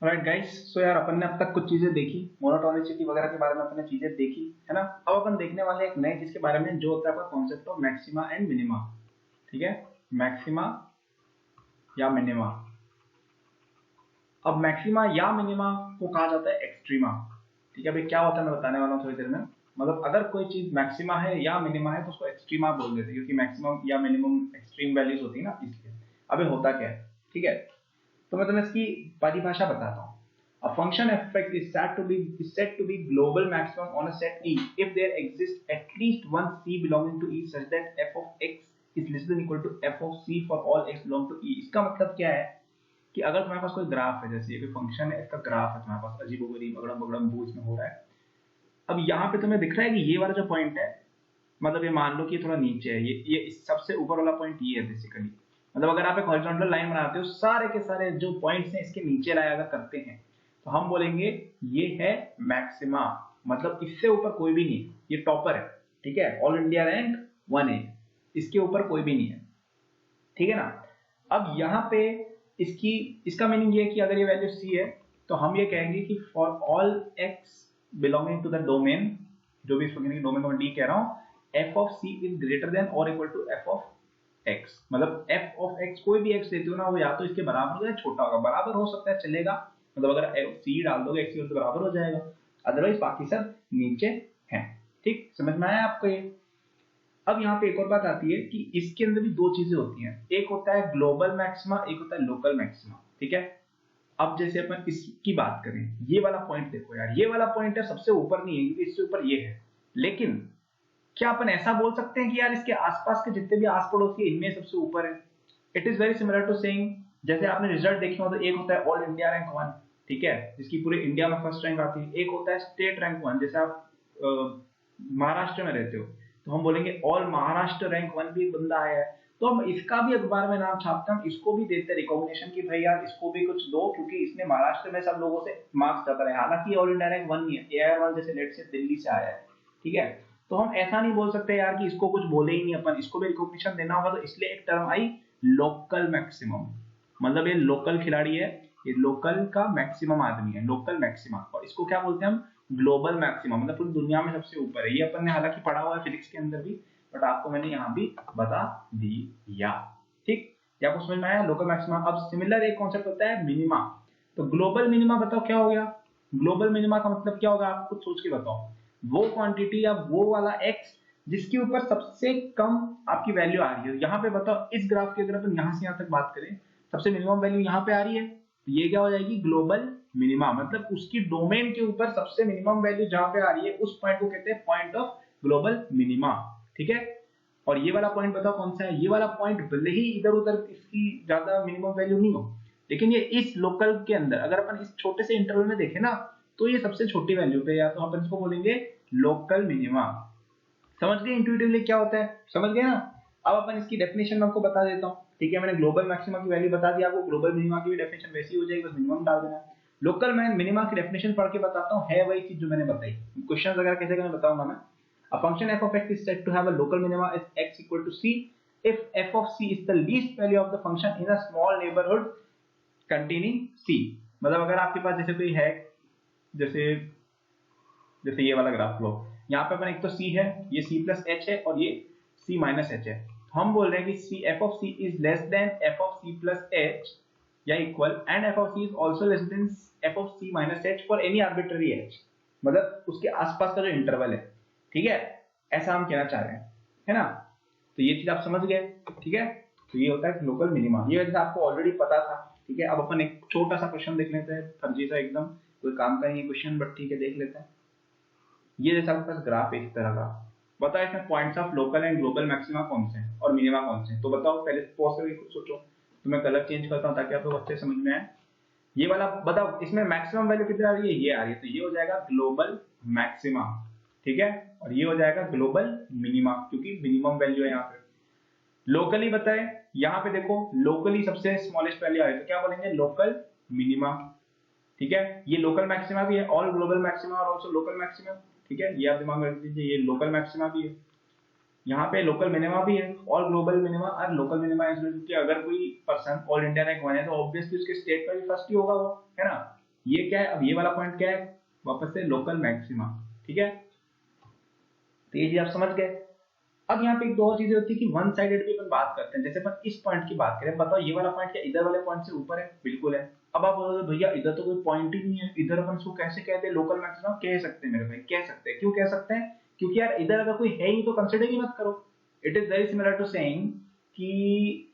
Right guys, सो यार अपन ने अब तक कुछ चीजें देखी, मोनोटोनिसिटी वगैरह के बारे में अपन ने चीजें देखी है ना। अब अपन देखने वाले एक नई चीज के बारे में जो होता है आपका concept of maxima and minima. ठीक है, मैक्सिमा या मिनिमा। अब मैक्सिमा या मिनिमा को कहा जाता है एक्सट्रीमा। ठीक है, अभी क्या होता है मैं बताने वाला हूँ थोड़ी देर में। मतलब अगर कोई चीज मैक्सिमा है या मिनिमा है तो उसको एक्सट्रीमा बोल देते हैं, क्योंकि मैक्सिमम या मिनिमम एक्सट्रीम वैल्यूज होती है ना, इसलिए। अभी होता क्या है, ठीक है, तो मैं तुम्हें इसकी परिभाषा बताता हूँ। A function f(x) is said to be global maximum on a set E if there exists at least one C belonging to E such that f of x is less than equal to f of C for all x belong to E। इसका मतलब क्या है कि अगर तुम्हारे पास कोई graph है, जैसे कोई फंक्शन है, इसका ग्राफ है तुम्हारे पास, अजीबोगरीब अगड़म बगड़म बूझ में हो रहा है। अब यहाँ पे तुम्हें दिख रहा है कि ये वाला जो पॉइंट है, मतलब ये मान लो कि ये थोड़ा नीचे है, ये सबसे ऊपर वाला पॉइंट ये है बेसिकली। मतलब अगर आप एक हॉरिजॉन्टल लाइन बनाते हो, सारे के सारे जो पॉइंट्स हैं इसके नीचे लाया अगर करते हैं तो हम बोलेंगे ये है मैक्सिमा। मतलब इससे ऊपर कोई भी नहीं, ये टॉपर है। ठीक है, ऑल इंडिया रैंक 1 है, इसके ऊपर कोई भी नहीं है। ठीक है ना। अब यहाँ पे इसका मीनिंग ये है कि अगर ये वैल्यू सी है तो हम ये कहेंगे कि for all x belonging to the domain, जो भी इस फंक्शन की डोमेन को मैं डी कह रहा हूँ, F of C is greater than और equal to F of X. मतलब एफ ऑफ एक्स कोई भी एक्स लेते हो ना, वो या तो इसके बराबर होगा या छोटा होगा। बराबर हो सकता है चलेगा, मतलब अगर सी डाल दोगे एक्स तो बराबर हो जाएगा, अदरवाइज बाकी सब नीचे हैं। ठीक, समझ में आया आपको ये। अब यहाँ पे एक और बात आती है कि इसके अंदर भी दो चीजें होती हैं, एक होता है ग्लोबल मैक्सिमा, एक होता है लोकल मैक्सिमा। ठीक है, अब जैसे अपन इसकी बात करें, ये वाला पॉइंट देखो यार, ये वाला पॉइंट है सबसे ऊपर नहीं है क्योंकि इससे ऊपर ये है, लेकिन क्या अपन ऐसा बोल सकते हैं कि यार इसके आसपास के जितने भी आस पड़ोसी है इनमें सबसे ऊपर है? It is very similar to saying, जैसे आपने रिजल्ट देखे हो तो एक होता है ऑल इंडिया रैंक 1, ठीक है, जिसकी पूरे इंडिया में फर्स्ट रैंक आती है। एक होता है स्टेट रैंक 1, जैसे आप महाराष्ट्र में रहते हो तो हम बोलेंगे ऑल महाराष्ट्र रैंक 1 भी बंदा है, तो हम इसका भी अखबार में नाम छापते हैं, इसको भी देते रिकॉग्निशन की भाई यार इसको भी कुछ दो, क्योंकि इसने महाराष्ट्र में सब लोगों से मार्क्स ज्यादा रहे। हालांकि ऑल इंडिया रैंक 1 नहीं है, AR1 जैसे लेट से दिल्ली से आया है। ठीक है, तो हम ऐसा नहीं बोल सकते यार कि इसको कुछ बोले ही नहीं अपन, इसको भी रिकॉग्निशन देना होगा, तो इसलिए एक टर्म आई लोकल मैक्सिमम। मतलब ये लोकल खिलाड़ी है, ये लोकल का मैक्सिमम आदमी है, लोकल मैक्सिमम। और इसको क्या बोलते हैं हम? ग्लोबल मैक्सिमम, मतलब पूरी दुनिया में सबसे ऊपर है। ये अपन ने हालांकि पढ़ा हुआ है फिजिक्स के अंदर भी, बट आपको मैंने यहाँ भी बता दिया। ठीक, ये आपको समझ में आया लोकल मैक्सिमम। अब सिमिलर एक कॉन्सेप्ट होता है मिनिमा। तो ग्लोबल मिनिमा बताओ क्या हो गया? ग्लोबल मिनिमा का मतलब क्या होगा, आप खुद सोच के बताओ। वो क्वांटिटी या वो वाला एक्स जिसके ऊपर सबसे कम आपकी वैल्यू आ रही है। यहाँ पे बताओ, इस ग्राफ की अगर अपन यहाँ से यहाँ तक बात करें, सबसे मिनिमम वैल्यू यहाँ पे आ रही है, तो ये क्या हो जाएगी? Global minima. मतलब उसकी डोमेन के ऊपर सबसे मिनिमम वैल्यू जहां पे आ रही है उस पॉइंट को कहते हैं पॉइंट ऑफ ग्लोबल मिनिमा। ठीक है, और ये वाला पॉइंट बताओ कौन सा है? ये वाला पॉइंट भले ही इधर उधर इसकी ज्यादा मिनिमम वैल्यू नहीं हो, लेकिन ये इस लोकल के अंदर अगर अपन इस छोटे से इंटरवल में देखें ना, तो ये सबसे छोटी वैल्यू पे, या तो अपन इसको बोलेंगे लोकल मिनिमा। समझ गए इंट्यूटिवली क्या होता है? समझ गए ना। अब अपन इसकी डेफिनेशन में आपको बता देता हूँ। ठीक है, मैंने ग्लोबल मैक्सिमा की वैल्यू बता दी आपको, ग्लोबल मिनिमा की भी डेफिनेशन वैसी हो जाएगी, बस मिनिमम डाल देना। लोकल मिनिमा की डेफिनेशन पढ़ के बताता हूँ, है वही चीज जो मैंने बताई। क्वेश्चन वगैरह कैसे मैं बताऊंगा मैं। A function f of x is said to have a local minima is x equal to c if f of c is the least value of the function in a small neighborhood containing c। मतलब अगर आपके पास जैसे कोई है, जैसे जैसे ये वाला ग्राफ लो, यहाँ पे अपन एक तो c है, ये c प्लस एच है और ये c माइनस एच है। तो हम बोल रहे हैं कि c f of c is less than f of c plus h या equal, and f of c is also less than f of c minus h for any arbitrary h। मतलब उसके आसपास का जो इंटरवल है, ठीक है, ऐसा हम कहना चाह रहे हैं, है ना। तो ये चीज आप समझ गए। ठीक है, तो ये होता है लोकल मिनिमा, ये वैसे आपको ऑलरेडी पता था। ठीक है, अब अपन एक छोटा सा क्वेश्चन देख लेते हैं, फर्जी सा एकदम, कोई काम का ही क्वेश्चन, बट ठीक है देख लेते हैं। ये जैसा आपके पास ग्राफ है इस तरह का, बताओ इसमें points of local and global maxima कौन से हैं और मिनिमा कौन से हैं? तो बताओ, पहले पॉज करके कुछ सोचो। तो मैं कलर चेंज करता हूँ ताकि आप लोग अच्छे समझ में आए। ये वाला बताओ, इसमें मैक्सिमम वैल्यू कितनी आ रही है? ये आ रही है, तो ये हो जाएगा ग्लोबल मैक्सिमा। ठीक है, और ये हो जाएगा ग्लोबल मिनिमा, क्योंकि मिनिमम वैल्यू है यहाँ पे। लोकली बताए, यहाँ पे देखो लोकली सबसे स्मॉलेस्ट वैल्यू आ रही है, तो क्या बोलेंगे? Local minima. ठीक है, ये लोकल मैक्सिमा भी है, ऑल ग्लोबल मैक्सिमा और ऑल्सो लोकल मैक्सिमा। ठीक है, ये आप दिमाग में रख दीजिए, ये लोकल मैक्सिमा भी है, यहाँ पे लोकल मिनिमा भी है, ऑल ग्लोबल मिनिमा और लोकल मिनिमा। क्योंकि अगर कोई पर्सन ऑल इंडिया रैंक 1 है तो ऑब्वियसली उसके स्टेट का भी फर्स्ट ही होगा वो, है ना। ये क्या है, अब ये वाला पॉइंट क्या है, वापस से लोकल मैक्सिमा, ठीक है। तो ये चीज आप समझ गए। अब यहाँ पे एक दो और चीजें होती है कि वन साइडेड भी अपन बात करते हैं, जैसे अपन इस पॉइंट की बात करें, बताओ ये वाला पॉइंट क्या इधर वाले पॉइंट से ऊपर है, बिल्कुल है। अब आप बोलोगे भैया इधर तो कोई पॉइंट ही नहीं है, इधर अपन इसको कैसे कहते हैं लोकल मैक्सिमम, कह सकते हैं मेरे भाई, कह सकते हैं। क्यों कह सकते हैं, क्योंकि यार इधर अगर कोई है ही तो कंसिडर ही मत करो। It is very similar to saying कि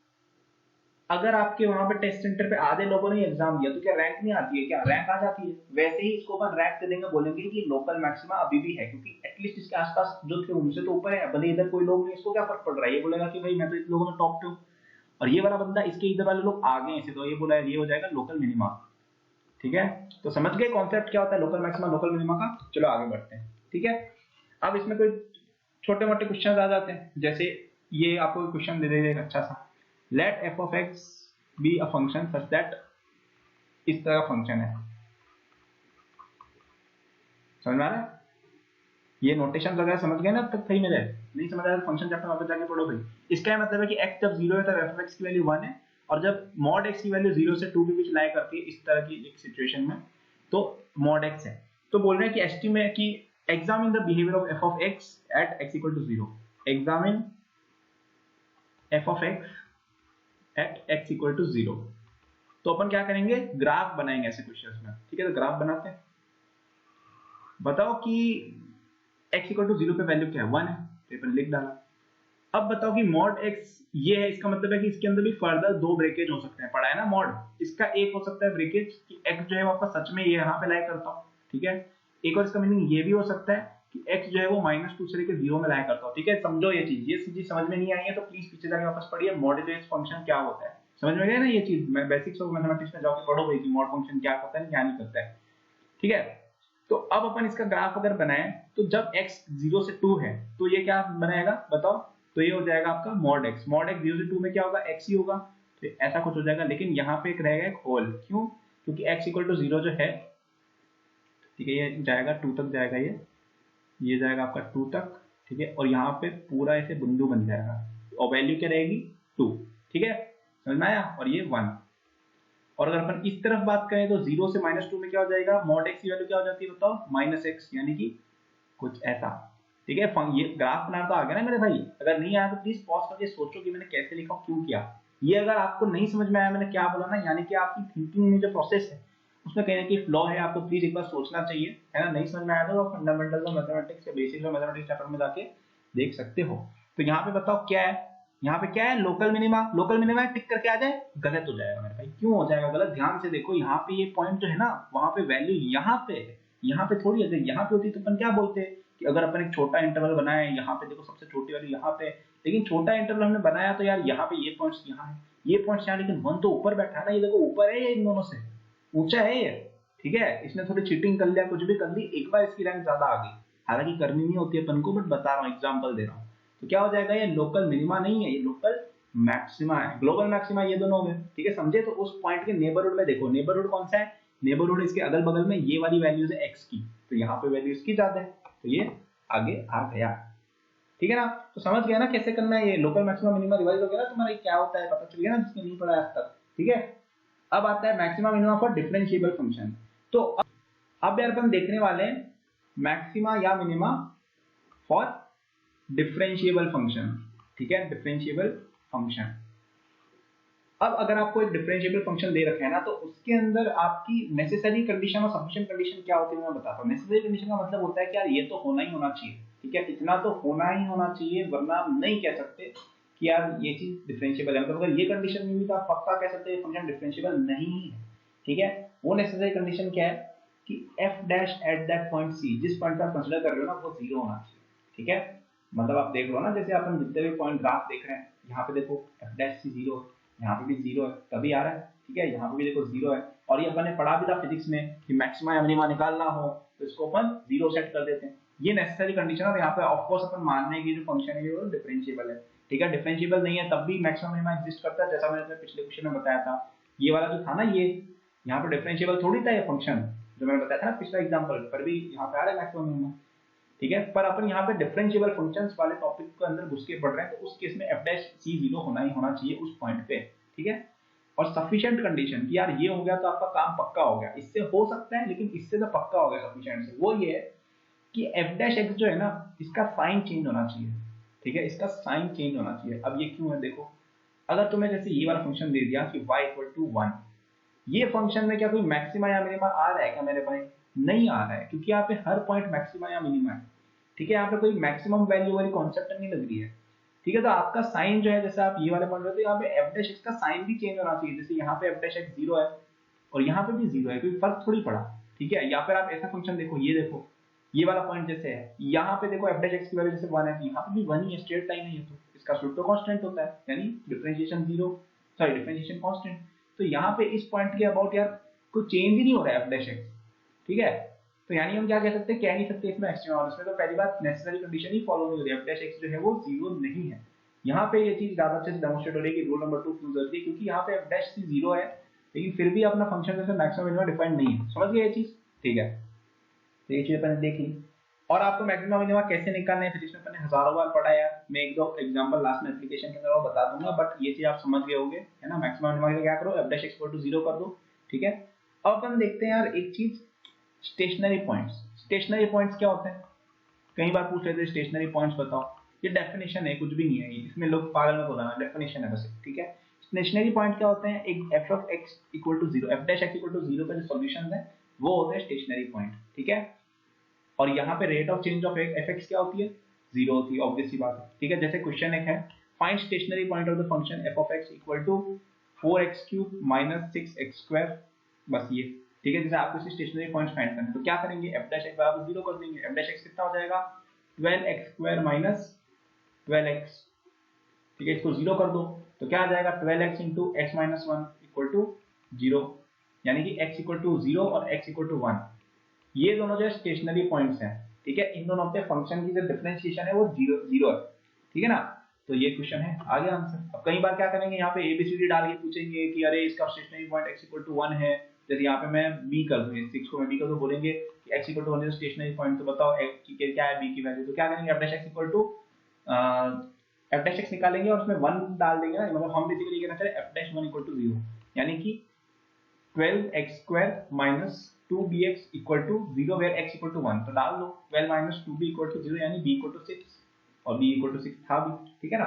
अगर आपके वहां पे टेस्ट सेंटर पे आधे लोगों ने एग्जाम दिया तो क्या रैंक नहीं आती है, क्या रैंक आ जाती है। वैसे ही इसको अपन रैंक दे देंगे, बोलेंगे कि लोकल मैक्सिमा अभी भी है, क्योंकि एटलीस्ट इसके आसपास जो थे उनसे तो ऊपर है, भले इधर कोई लोग नहीं, इसको क्या फर्क पड़ रहा है, ये बोलेगा कि भाई मैं तो इन लोगों में टॉप पे हूँ। और ये वाला बंदा इसके इधर वाले लोग आगे हैं, तो ये बोला ये हो जाएगा लोकल मिनिमा, ठीक है। तो समझ गए कॉन्सेप्ट क्या होता है लोकल मैक्सिमा लोकल मिनिमा का। चलो आगे बढ़ते हैं, ठीक है। अब इसमें कोई छोटे मोटे क्वेश्चन आ जाते हैं, जैसे ये आपको क्वेश्चन दे देगा अच्छा सा, let f of x be a function such that, इस तरह का फंक्शन है, समझ में आ रहा है। ये नोटेशन वगैरह समझ गए ना अब तक सही मेरे, नहीं समझ आया तो फंक्शन चैप्टर वापस जाके पढ़ो भाई। इसका यह मतलब है कि x जब 0 है तब f of x की वैल्यू 1 है, और जब mod x की वैल्यू 0 से 2 के बीच लाई करती है इस तरह की एक सिचुएशन में, तो mod x है। तो बोल रहे हैं कि एस्टीमेट कि examine the behaviour of f of x at x equal to 0, examine f of x at x equal to 0। तो अपन क्या करेंगे, ग्राफ बनाएंगे ऐसे क्वेश्चंस में, ठीक है। तो ग्राफ बनाते हैं, बताओ कि x इक्वल टू 0 पे वैल्यू क्या है, 1 है, तो अपन लिख डाला। अब बताओ कि मॉड x ये है, इसका मतलब है कि इसके अंदर भी फर्दर दो ब्रेकेज हो सकते हैं, पढ़ा है ना मॉड। इसका एक हो सकता है ब्रेकेज कि x जो है वो आपका सच में ये यहाँ पे लाई करता हूँ, ठीक है। एक और इसका मीनिंग ये भी हो सकता है कि x जो है वो -2 से लेकर 0 में लाई करता हूँ, ठीक है। समझो ये चीज समझ में नहीं आई है तो प्लीज पीछे जाके वापस पढ़िए, मॉड्यूलस फंक्शन क्या होता है, समझ में गया ना ये चीज। मैं बेसिक्स ऑफ मैथमेटिक्स में जाके पढ़ो भाई कि मॉड फंक्शन क्या करता है क्या नहीं करता है, ठीक है। तो अब अपन इसका ग्राफ अगर बनाए तो जब x 0 से 2 है तो ये क्या बनाएगा बताओ, तो ये हो जाएगा आपका मॉड x। मॉड x 0 से 2 में क्या होगा, x ही होगा, तो ऐसा कुछ हो जाएगा। लेकिन यहाँ पे एक रहेगा एक होल, क्यों, क्योंकि x इक्वल टू 0 जो है, ठीक है, ये जाएगा 2 तक जाएगा, ये जाएगा आपका 2 तक, ठीक है। और यहाँ पे पूरा ऐसे बिंदु बन जाएगा और वैल्यू क्या रहेगी 2, ठीक है, समझ में आया। और ये 1। और अगर अपन इस तरफ बात करें तो 0 से -2 में क्या हो जाएगा, मॉड x की वैल्यू क्या हो जाती है बताओ, -x, यानी कि कुछ ऐसा, ठीक है। ये ग्राफ बनाना तो आ गया ना मेरे भाई। अगर नहीं आया तो प्लीज पॉज करके सोचो कि मैंने कैसे लिखा, क्यों किया। ये अगर आपको नहीं समझ में आया मैंने क्या बोला ना, यानी कि आपकी थिंकिंग में जो प्रोसेस है उसमें कहीं ना कहीं फ्लॉ है, आपको प्लीज एक बार सोचना चाहिए, है ना। नहीं समझ में आया तो फंडामेंटल्स ऑफ मैथमेटिक्स या बेसिक्स ऑफ मैथमेटिक्स चैप्टर में जाके देख सकते हो। तो यहाँ पे बताओ क्या है, यहाँ पे क्या है, लोकल मिनिमा। लोकल मिनिमा टिक करके आ जाए, गलत हो जाएगा मेरे भाई। क्यों हो जाएगा गलत, ध्यान से देखो। यहाँ पे ये पॉइंट जो है ना, वहां पे वैल्यू यहाँ पे है, यहाँ पे थोड़ी है। यहाँ पे होती तो अपन क्या बोलते हैं कि अगर अपन एक छोटा इंटरवल बनाए, यहाँ पे देखो सबसे छोटी वाली यहाँ पे, लेकिन छोटा इंटरवल हमने बनाया तो यार यहाँ पे ये पॉइंट्स यहाँ है, ये पॉइंट्स यहाँ, लेकिन 1 तो ऊपर बैठा है ना, ये देखो ऊपर है, ये इन दोनों से ऊंचा है ये, ठीक है। इसने थोड़ी चीटिंग कर लिया, कुछ भी कर ली, एक बार इसकी रैंक ज्यादा आ गई। हालांकि करनी नहीं होती अपन को, बट बता रहा हूँ, एग्जाम्पल दे रहा हूँ। तो क्या हो जाएगा, ये लोकल मिनिमा नहीं है, ये लोकल मैक्सिमा है। ग्लोबल मैक्सिमा ये दोनों हो गए, ठीक है, समझे। तो उस पॉइंट के नेबरहुड में देखो, नेबरहुड कौन सा है, नेबरहुड इसके अगल बगल में ये वाली वैल्यूज है एक्स की, तो यहाँ पे वैल्यू इसकी ज्यादा है, तो ये आगे आ गया, ठीक है ना। तो समझ गया ना कैसे करना है, ये लोकल मैक्सिमा मिनिमा रिवाइज हो गया ना तुम्हारा, क्या होता है पता चल गया ना, जिसने नहीं पढ़ा आज तक, ठीक है। अब आता है maxima minima for differentiable function. तो अब यार अपन देखने वाले हैं मैक्सिमा या मिनिमा फॉर डिफरेंशिएबल फंक्शन, ठीक है, डिफरेंशिएबल फंक्शन। अब अगर आपको एक डिफरेंशिएबल फंक्शन दे रखा है ना, तो उसके अंदर आपकी नेसेसरी कंडीशन और सफिशिएंट कंडीशन क्या होती है मैं बताता हूँ। नेसेसरी कंडीशन का मतलब होता है कि यार ये तो होना ही होना चाहिए, ठीक है, इतना तो होना ही होना चाहिए, वरना हम नहीं कह सकते कि यार ये चीज डिफरेंशिएबल है। मतलब अगर ये कंडीशन नहीं हुई तो आप पक्का कह सकते हैं फंक्शन डिफरेंशिएबल नहीं है, ठीक है। वो नेसेसरी कंडीशन क्या है कि f dash at that point c, जिस पॉइंट पर आप कंसीडर कर रहे हो ना, वो 0 होना चाहिए, ठीक है। मतलब आप देख लो ना, जैसे अपन जितने भी पॉइंट ग्राफ देख रहे हैं, यहाँ पे देखो एफ डैश सी 0, यहाँ पे भी 0 है, तभी आ रहा है, ठीक है। यहाँ पे भी देखो 0 है, और ये अपन ने पढ़ा भी था फिजिक्स में कि मैक्सिमा या मिनिमा निकालना हो तो इसको अपन 0 सेट कर देते हैं। ये नेसेसरी कंडीशन है। यहाँ पे ऑफ कोर्स अपन मान लेंगे जो फंक्शन है वो डिफरेंशिएबल है, ठीक है। डिफरेंशिएबल नहीं है तब भी मैक्सिमा मिनिमा एग्जिस्ट करता है, जैसा मैंने पिछले क्वेश्चन में बताया था। ये वाला जो था ना, ये यहाँ पे डिफरेंशिएबल थोड़ी था ये फंक्शन, जो मैंने बताया था ना पिछला एग्जाम्पल पर भी, यहाँ पे आ रहा है मैक्सिमा मिनिमा, ठीक है। पर अपन यहाँ पे डिफरेंशिएबल फंक्शंस वाले टॉपिक के अंदर घुस के पढ़ रहे हैं, तो उस केस में एफ डैश सी 0 होना ही होना चाहिए उस पॉइंट पे, ठीक है। और सफिशिएंट कंडीशन कि यार ये हो गया तो आपका काम पक्का हो गया, इससे हो सकता है लेकिन इससे तो पक्का हो गया सफिशिएंट से, वो ये है कि एफ डैश एक्स जो है ना इसका साइन चेंज होना चाहिए। ठीक है, इसका साइन चेंज होना चाहिए। अब ये क्यों है देखो, अगर तुम्हें जैसे ये वाला फंक्शन दे दिया कि y इक्वल टू 1, ये फंक्शन में क्या कोई मैक्सिमा या मिनिमा आ रहा है क्या मेरे भाई? नहीं आ रहा है, क्योंकि यहाँ पे हर पॉइंट मैक्सिमा या मिनिमा है। ठीक है, यहाँ पे कोई मैक्सिमम वैल्यू वाली कॉन्सेप्ट नहीं लग रही है। ठीक है, तो आपका साइन जो है, जैसे आप ये वाले पॉइंट पे, यहाँ पे एफ डैश एक्स का साइन भी चेंज होना चाहिए। जैसे यहाँ पे एफ डैश एक्स 0 है और यहाँ पे भी 0 है, कोई फर्क थोड़ी पड़ा। ठीक है, या फिर आप ऐसा फंक्शन देखो, ये देखो ये वाला पॉइंट जैसे है, यहाँ पे देखो एफ डैश एक्स की वैल्यू जैसे 1 है, यहाँ पे भी 1 ही है, स्ट्रेट लाइन है ये, तो इसका सूडो कांस्टेंट होता है, यानी डिफरेंशिएशन 0, सॉरी डिफरेंशिएशन कांस्टेंट। तो यहाँ पे इस पॉइंट के अबाउट यार कोई चेंज ही नहीं हो रहा है एफ डैश एक्स। ठीक है, तो यानी हम क्या कह सकते हैं, कह नहीं सकते इसमें एक्सट्रीमा, और इसमें तो पहली बात नेसेसरी कंडीशन ही फॉलो नहीं हो रही है, एफ डैश एक्स जो है वो 0 नहीं है। यहाँ पे ये चीज ज्यादा अच्छे से डेमोंस्ट्रेट हो रही है कि रूल नंबर 2 क्यों जरूरी है, क्योंकि यहाँ पे एफ डैश 0 है लेकिन फिर भी अपना फंक्शन जैसे मैक्सिमम मिनिमम डिफाइंड नहीं है। समझ गए ये चीज? ठीक है, तो ये चीज अपन देख ली। और आपको मैक्सिमम मिनिमा कैसे निकालना है, फिर इसमें अपने हजारों बार पढ़ा है, मैं एक दो एग्जांपल लास्ट में एप्लीकेशन के अंदर बता दूंगा, बट ये चीज आप समझ गए होंगे, है ना। मैक्सिमम मिनिमा का क्या करो, एफ डैश इक्वल टू 0 कर दो। ठीक है, अब अपन देखते हैं यार एक चीज, स्टेशनरी पॉइंट्स। स्टेशनरी पॉइंट्स क्या होते हैं? कई बार पूछ लेते हैं स्टेशनरी पॉइंट्स बताओ, ये डेफिनेशन है, कुछ भी नहीं है ये, इसमें लोग पागल मत होना, डेफिनेशन है बस। ठीक है, स्टेशनरी पॉइंट क्या होते हैं? एक f of x equal to 0, f dash x equal to 0 का जो सॉल्यूशन है वो होते हैं स्टेशनरी पॉइंट। ठीक है, और यहाँ पे rate of change of F x क्या होती है? 0 होती है, ऑब्वियस सी बात है। ठीक है, जैसे क्वेश्चन एक है, find stationary point of the function f of x equal to 4x cube minus 6x square, बस ये। ठीक है, जैसे आपको इसे स्टेशनरी पॉइंट्स फाइंड करने, तो क्या करेंगे, एफ डैश एक्स बराबर 0 कर देंगे। एफ डैश एक्स कितना हो जाएगा? 12x square minus 12x। ठीक है, इसको 0 कर दो तो क्या आ जाएगा, 12x into x minus 1 equal to 0, यानी कि x इक्वल टू 0 और x इक्वल टू 1, ये दोनों जो स्टेशनरी पॉइंट्स हैं। ठीक है, इन दोनों के फंक्शन की जो डिफरेंशिएशन है वो 0 है। ठीक है ना, तो ये क्वेश्चन है, आ गया आंसर। अब कई बार क्या करेंगे, यहाँ पे एबीसीडी डाल के पूछेंगे कि अरे इसका stationary point x equal to 1 है, जैसे यहाँ पे मैं b कर दूं, 6 को मैं b कर दूं, बोलेंगे कि x equal to 1 is stationary point, तो बताओ x की क्या है b की वैल्यू, तो क्या करेंगे, f dash x equal to f dash x निकालेंगे और उसमें 1 डाल देंगे ना, मतलब हम बेसिकली कहना चाह रहे हैं f डैश 1 इक्वल टू 0, यानी कि 12x square minus 2bx equal to 0 where x equal to 1, तो डाल दो 12 माइनस 2b इक्वल टू 0, यानी b इक्वल टू 6, और b इक्वल टू 6 था भी। ठीक है ना,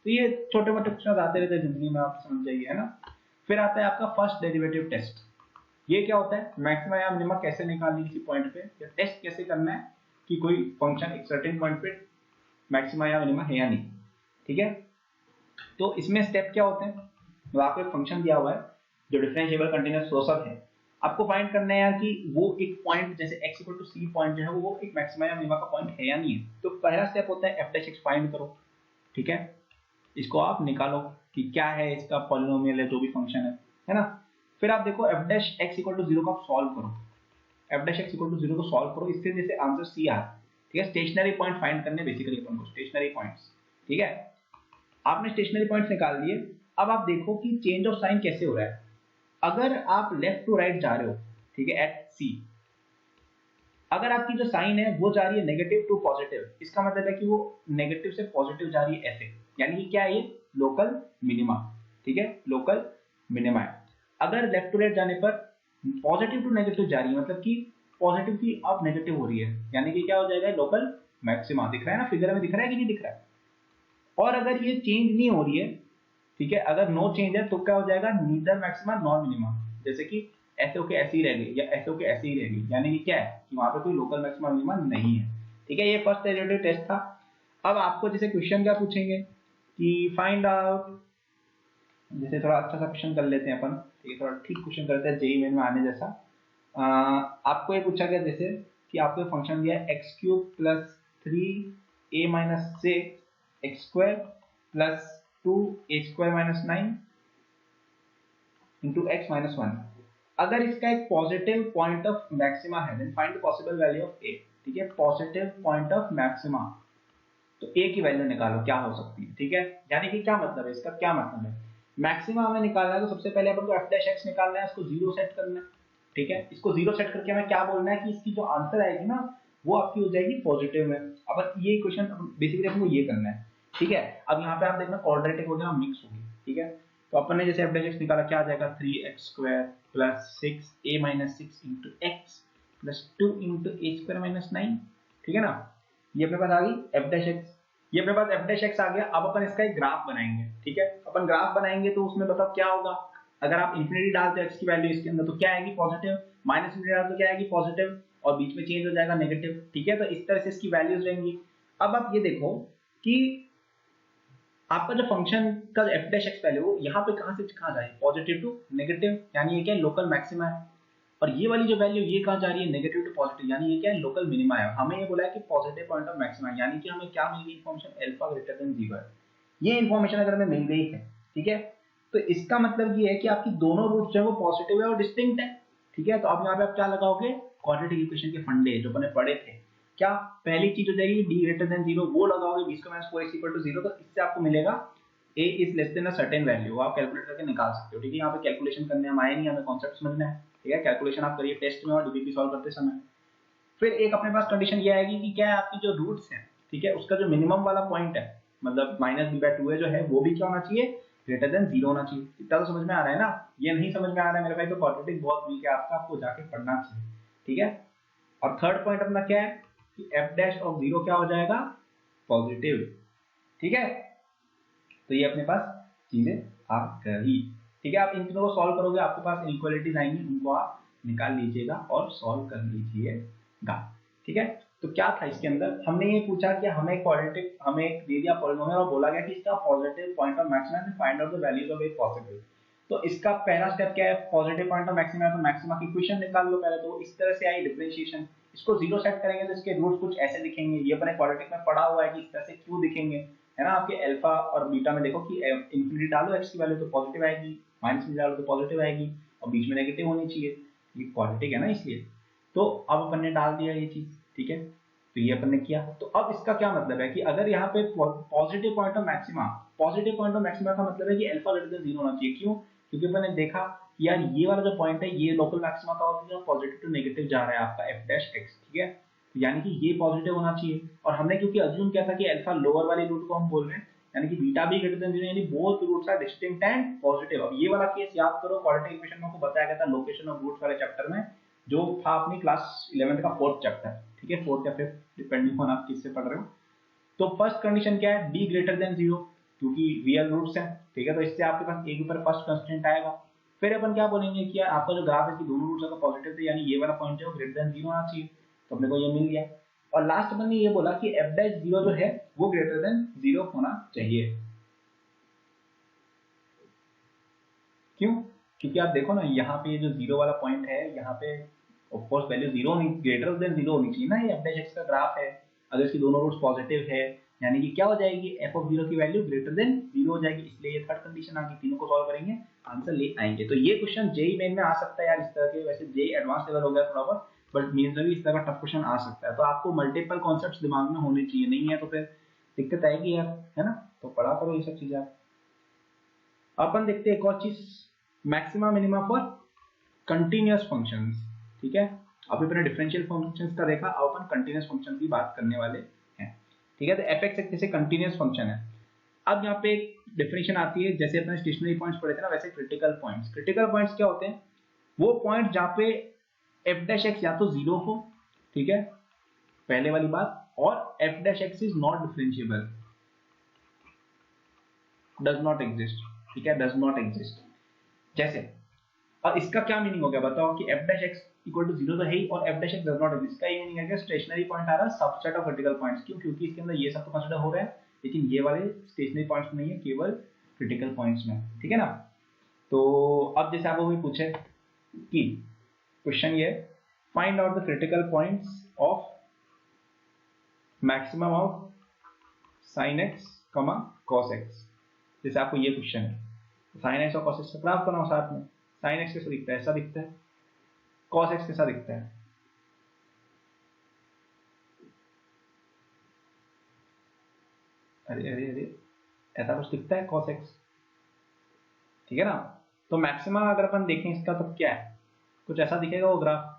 तो ये छोटे मोटे क्वेश्चन आते रहते हैं जिंदगी में, आप समझ जाइए, है ना। फिर आता है आपका फर्स्ट डेरिवेटिव टेस्ट। ये क्या होता है, मैक्सिमा या मिनिमा कैसे निकालनी किसी पॉइंट पे, या टेस्ट कैसे करना है कि कोई फंक्शन एक सर्टेन पॉइंट पे मैक्सिमा या मिनिमा है या नहीं। ठीक है, तो इसमें स्टेप क्या होते हैं, तो आपको एक फंक्शन दिया हुआ है जो डिफरेंशिएबल कंटीन्यूअस क्लोजर है, आपको फाइंड करना है यार कि वो एक पॉइंट जैसे x equal to c point जो है वो एक मैक्सिमा या मिनिमा का पॉइंट है या नहीं है। तो पहला स्टेप होता है f डैश x फाइंड करो। ठीक है, इसको आप निकालो कि क्या है, इसका पॉलिनोमियल है जो भी फंक्शन है ना। फिर आप देखो f dash x equal to 0 को आप सॉल्व करो, f dash x equal to 0 को सॉल्व करो, इससे जैसे आंसर c आ। ठीक है, स्टेशनरी पॉइंट फाइंड करने बेसिकली अपन को, स्टेशनरी पॉइंट्स। ठीक है, आपने स्टेशनरी पॉइंट्स निकाल दिए। अब आप देखो कि चेंज ऑफ साइन कैसे हो रहा है। अगर आप लेफ्ट टू राइट जा रहे हो, ठीक है, एट सी, अगर आपकी जो साइन है वो जा रही है नेगेटिव टू पॉजिटिव, इसका मतलब है कि वो नेगेटिव से पॉजिटिव जा रही है ऐसे, यानी कि क्या है, ये लोकल मिनिमा। ठीक है, लोकल मिनिमा है। अगर लेफ्ट टू राइट जाने पर पॉजिटिव टू नेगेटिव जा रही है, मतलब कि पॉजिटिव की अब नेगेटिव हो रही है, यानी कि क्या हो जाएगा, लोकल मैक्सिमा। दिख रहा है ना, फिगर में दिख रहा है कि नहीं दिख रहा है। और अगर ये चेंज नहीं हो रही है, ठीक है, अगर नो चेंज है, तो क्या हो जाएगा, नीदर मैक्सिमा नॉर मिनिमा, जैसे कि ऐसे होके ऐसे ही रह गई या ऐसे होके ऐसे ही रह गई, यानी कि क्या है कि वहां पे कोई लोकल मैक्सिमा मिनिमा नहीं है। ठीक है, ये फर्स्ट डेरिवेटिव टेस्ट था। अब आपको जैसे क्वेश्चन क्या पूछेंगे कि फाइंड आउट, जैसे थोड़ा अच्छा सा क्वेश्चन कर लेते हैं अपन, ठीक है, थोड़ा ठीक क्वेश्चन करते हैं जेईई मेन में आने जैसा। आपको ये पूछा गया जैसे कि आपको फंक्शन दिया है X cube plus 3a minus से X square plus 2a square minus 9 into x minus 1। अगर इसका एक पॉजिटिव पॉइंट ऑफ मैक्सिमा है, then find the possible value of a। ठीक है, पॉजिटिव पॉइंट ऑफ मैक्सिमा, तो a की वैल्यू निकालो क्या हो सकती है। ठीक है, यानी कि क्या मतलब है इसका, क्या मतलब है, मैक्सिमा हमें निकालना है तो सबसे पहले अपन को f डैश x निकालना है, इसको 0 सेट करना है। ठीक है, इसको 0 सेट करके हमें क्या बोलना है कि इसकी जो आंसर आएगी ना वो आपकी हो जाएगी पॉजिटिव में। अब ये क्वेश्चन बेसिकली हमको ये करना है। ठीक है, अब यहाँ पे आप देखना क्वाड्रेटिक वगैरह मिक्स होगी। ठीक है, तो अपन ने जैसे एफ डैश एक्स निकाला, क्या आ जाएगा 3x² plus 6a minus 6 into x plus 2 into a² minus 9। ठीक है ना, ये अपने पास आ गई एफ डैश एक्स। ये अपने पास एफ डैश एक्स आ गया। अब अपन इसका एक ग्राफ बनाएंगे। ठीक है, अपन ग्राफ बनाएंगे तो उसमें बताओ क्या होगा। अगर आप इंफिनिटी डालते हो एक्स की वैल्यू इसके अंदर तो क्या आएगी पॉजिटिव, माइनस इंफिनिटी डालते तो क्या आएगी पॉजिटिव, और बीच में चेंज हो जाएगा नेगेटिव। ठीक है, तो इस तरह से इसकी वैल्यूज रहेंगी। अब आप ये देखो कि आपका जो फंक्शन का एफ डैश एक्स वैल्यू यहाँ पे कहां से कहां जा रही है, पॉजिटिव टू नेगेटिव, यानी ये क्या है लोकल मैक्सिमा है। और ये वाली जो वैल्यू ये कहां जा रही है, नेगेटिव टू पॉजिटिव, यानी ये क्या है लोकल मिनिमा है। हमें ये बोला है कि पॉजिटिव पॉइंट ऑफ मैक्सिमा, यानी कि हमें क्या मिल गई इन्फॉर्मेशन, अल्फा ग्रेटर देन 0 है। ये इन्फॉर्मेशन अगर हमें मिल गई है, ठीक है, तो इसका मतलब ये है कि आपकी दोनों रूट्स जो है वो पॉजिटिव है और डिस्टिंक्ट है। ठीक है, तो अब यहाँ पे आप क्या लगाओगे, क्वाड्रेटिक इक्वेशन के फंडे जो अपने पढ़े थे, क्या पहली चीज हो जाएगी डी ग्रेटर देन 0, वो लगाओगे, b²-4x = 0, तो इससे आपको मिलेगा a is less than a certain value. आप कैलकुलेट करके निकाल सकते हो। ठीक है, यहाँ पे कैलकुलेशन करने हम आए नहीं, हमें कॉन्सेप्ट समझना है। ठीक है, कैलकुलेशन आप करिए टेस्ट में और डीबीपी सॉल्व करते समय। फिर एक अपने पास कंडीशन ये आएगी कि क्या है आपकी जो रूट्स हैं, ठीक है, उसका जो मिनिमम वाला पॉइंट है, मतलब -b/2 है जो है, वो भी क्या होना चाहिए, ग्रेटर देन 0 होना चाहिए। इतना तो समझ में आ रहा है ना। ये नहीं समझ में आ रहा है मेरे भाई तो क्वाड्रेटिक बहुत वीक है आपका, आपको जाके पढ़ना चाहिए। ठीक है, और थर्ड पॉइंट अपना क्या है कि एफ डैश ऑफ 0 क्या हो जाएगा, पॉजिटिव। ठीक है, तो ये अपने पास चीजें आ गई। ठीक है, आप इन तीनों को सॉल्व करोगे, आपके पास इनइक्वालिटीज आएंगी, उनको आप निकाल लीजिएगा और सॉल्व कर लीजिएगा। ठीक है, तो क्या था इसके अंदर, हमने ये पूछा कि हमें क्वाड्रेटिक, हमें एक दे दिया पॉलिनोमियल और बोला गया कि इसका पॉजिटिव पॉइंट ऑफ मैक्सिमा है, find out the values of A positive. तो इसका पहला स्टेप क्या है, पॉजिटिव पॉइंट ऑफ मैक्सिमा है तो मैक्सिमा की इक्वेशन निकाल लो पहले। तो इस तरह से आई डिफरेंशिएशन। इसको 0 सेट करेंगे तो इसके रूट्स कुछ ऐसे दिखेंगे। ये अपने क्वाड्रेटिक में पढ़ा हुआ है कि इस तरह से क्यों दिखेंगे, है ना। आपके अल्फा और बीटा में देखो कि इंफिनिटी डालो एक्स की वैल्यू तो पॉजिटिव आएगी, माइनस में डालो तो पॉजिटिव आएगी, और बीच में नेगेटिव होनी चाहिए। ये क्वाड्रेटिक है ना इसलिए। तो अब अपन ने डाल दिया ये चीज। ठीक है, तो ये अपन ने किया। तो अब इसका क्या मतलब है कि अगर यहाँ पे positive point of maxima, positive point of maxima का मतलब है कि अल्फा ग्रेटर देन 0 होना चाहिए। क्यों, क्योंकि अपन ने देखा कि यार ये वाला जो पॉइंट है ये लोकल मैक्सिमा का होगा जो पॉजिटिव टू नेगेटिव जा रहा है आपका एफ डैश एक्स। ठीक है, यानी कि ये पॉजिटिव होना चाहिए। और हमने क्योंकि अज्यूम किया था कि अल्फा लोअर वाली रूट को हम बोल रहे हैं, यानी कि बीटा भी ग्रेटर देन 0, यानी both roots are distinct and positive. अब ये वाला केस याद करो, क्वाड्रेटिक इक्वेशन में आपको बताया गया था लोकेशन ऑफ रूट्स वाले चैप्टर में, जो था अपनी क्लास 11th का 4th चैप्टर। ठीक है, 4th या 5th डिपेंडिंग ऑन आप किससे पढ़ रहे हो। तो फर्स्ट कंडीशन क्या है, b ग्रेटर देन 0, क्योंकि रियल रूट्स है। ठीक है, तो इससे आपके पास a के ऊपर फर्स्ट कंस्ट्रेंट आएगा। फिर अपन क्या बोलेंगे कि यार आपका जो ग्राफ है कि दोनों रूट्स अगर पॉजिटिव थे, यानी ये वाला पॉइंट है वो ग्रेटर देन 0 होना चाहिए। तो अपने को ये मिल गया। और लास्ट अपन ने ये बोला कि f डैश 0 जो है वो ग्रेटर देन 0 होना चाहिए। क्यों, क्योंकि आप देखो ना यहाँ पे ये जो 0 वाला पॉइंट है, यहाँ पे ऑफ कोर्स वैल्यू 0 नहीं, ग्रेटर देन 0 होनी चाहिए ना। ये f डैश x का ग्राफ है, अगर इसकी दोनों रूट्स पॉजिटिव है, यानी कि क्या हो जाएगी, f ऑफ 0 की वैल्यू ग्रेटर देन 0 हो जाएगी। इसलिए ये थर्ड कंडीशन आ गई। तीनों को सॉल्व करेंगे, आंसर ले आएंगे। तो ये क्वेश्चन जेई मेन में आ सकता है यार इस तरह के। वैसे जेई एडवांस लेवल हो गया थोड़ा बहुत, बट मेंस में भी इस तरह का टफ क्वेश्चन आ सकता है। तो आपको मल्टीपल कॉन्सेप्ट्स दिमाग में होने चाहिए, नहीं है तो फिर दिक्कत आएगी यार, है ना। तो पढ़ा करो ये सब चीजें आप। अपन देखते हैं एक और चीज, maxima minima for continuous functions. ठीक है, अभी अपने डिफरेंशियल फंक्शंस का देखा, अब अपन कंटीन्यूअस फंक्शन की बात करने वाले हैं। ठीक है, तो fx एक जैसे कंटीन्यूअस फंक्शन है। अब यहाँ पे एक डिफिनेशन आती है, जैसे अपने स्टेशनरी पॉइंट्स पढ़े थे ना, वैसे क्रिटिकल पॉइंट्स। क्रिटिकल पॉइंट्स क्या होते हैं, वो पॉइंट जहाँ पे f डैश x या तो 0 हो, ठीक है, पहले वाली बात, और f dash x is not differentiable, does not exist. ठीक है, डज नॉट एग्जिस्ट। जैसे, और इसका क्या मीनिंग हो गया बताओ कि f dash x equal to 0 तो है ही, और f dash x does not exist का ये मीनिंग है कि स्टेशनरी पॉइंट आ रहा है सबसेट ऑफ क्रिटिकल पॉइंट्स। क्यों, क्योंकि इसके अंदर ये सब तो कंसीडर हो रहे हैं, लेकिन ये वाले स्टेशनरी पॉइंट्स में नहीं है, केवल क्रिटिकल पॉइंट्स में। ठीक है ना। तो अब जैसे आपको भी पूछे कि क्वेश्चन ये, find out the critical points of maximum of sin x, cos x। जैसे आपको ये क्वेश्चन है, sin x और cos x का ग्राफ बनाओ साथ में। sin x कैसा दिखता है, ऐसा दिखता है। cos x कैसा दिखता है, अरे अरे अरे, ऐसा कुछ दिखता है cos x। ठीक है ना। तो मैक्सिमा अगर अपन देखें इसका तो क्या है, कुछ ऐसा दिखेगा वो ग्राफ।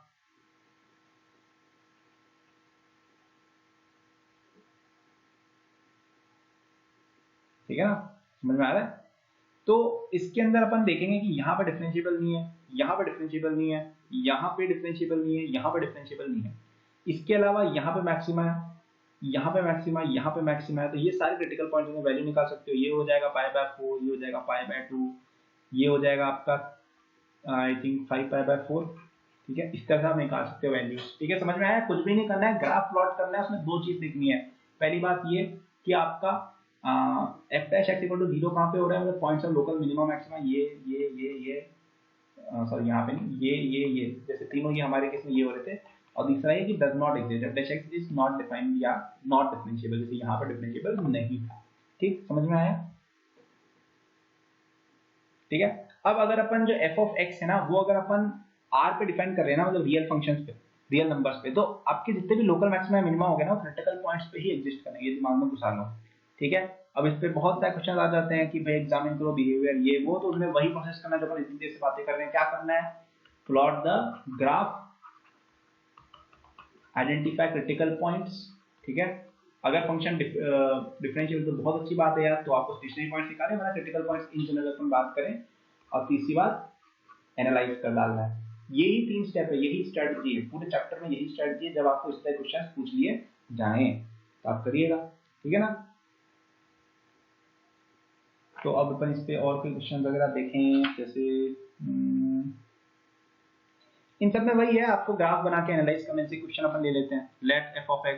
ठीक है ना, समझ में आ रहा है। तो इसके अंदर अपन देखेंगे कि यहाँ पे डिफरेंशिएबल नहीं है, यहाँ पे डिफरेंशिएबल नहीं है, यहाँ पे डिफरेंशिएबल नहीं है, यहाँ पे डिफरेंशिएबल नहीं है। इसके अलावा यहाँ पे मैक्सिमा है, यहाँ पे मैक्सिमा है, यहाँ पे मैक्सिमा है। तो ये सारे क्रिटिकल पॉइंट्स में वैल्यू निकाल सकते हो। ये हो जाएगा π/4, ये हो जाएगा π/2, ये हो जाएगा आपका आई थिंक 5π/4। ठीक है, इस तरह से आप निकाल सकते हो वैल्यूज। ठीक है, समझ में आया? कुछ भी नहीं करना है, ग्राफ प्लॉट करना है, उसमें दो चीज देखनी है। पहली बात ये कि आपका f'(x=0) कहाँ पे हो रहा है, मतलब points of local minimum maxima, ये सॉरी यहाँ पे नहीं, ये जैसे तीनों ये हमारे केस में ये हो रहे थे। और दूसरा ये कि does not exist, f'(x is not defined या नॉट डिफरेंशिएबल, जैसे यहाँ पर डिफरेंशिएबल नहीं था। ठीक, समझ में आया? ठीक है, अब अगर अपन जो f(x) है ना, वो अगर अपन r पे डिफाइन कर रहे हैं ना, मतलब रियल फंक्शंस पे, रियल नंबर्स पे, तो आपके जितने भी लोकल मैक्सिमा मिनिमा हो गए ना, वो क्रिटिकल पॉइंट्स पे ही एग्जिस्ट करेंगे, ये दिमाग में घुसा लो। ठीक है, अब इस पे बहुत सारे क्वेश्चन आ जाते हैं कि भाई एग्जामिन करो बिहेवियर ये वो, तो उसमें वही प्रोसेस करना है जो अपन इतनी देर से बातें कर रहे हैं। क्या करना है? Plot the graph, identify critical points. ठीक है, अगर फंक्शन डिफरेंशिएबल तो बहुत अच्छी बात है यार, तो आपको स्टेशनरी पॉइंट्स निकालें, वरना क्रिटिकल पॉइंट्स इन जनरल अपन बात करें। और तीसरी बात एनालाइज कर डालना है। यही 3 स्टेप है, यही स्ट्रेटजी है पूरे चैप्टर में, यही स्ट्रेटजी है। जब आपको इस तरह क्वेश्चन पूछ लिए जाएं तो आप करिएगा। ठीक है ना? तो अब अपन इस पे और कोई क्वेश्चन वगैरह देखें, जैसे इन सब में वही है, आपको ग्राफ बना के एनालाइज करने से क्वेश्चन अपन ले लेते हैं। लेट f(x),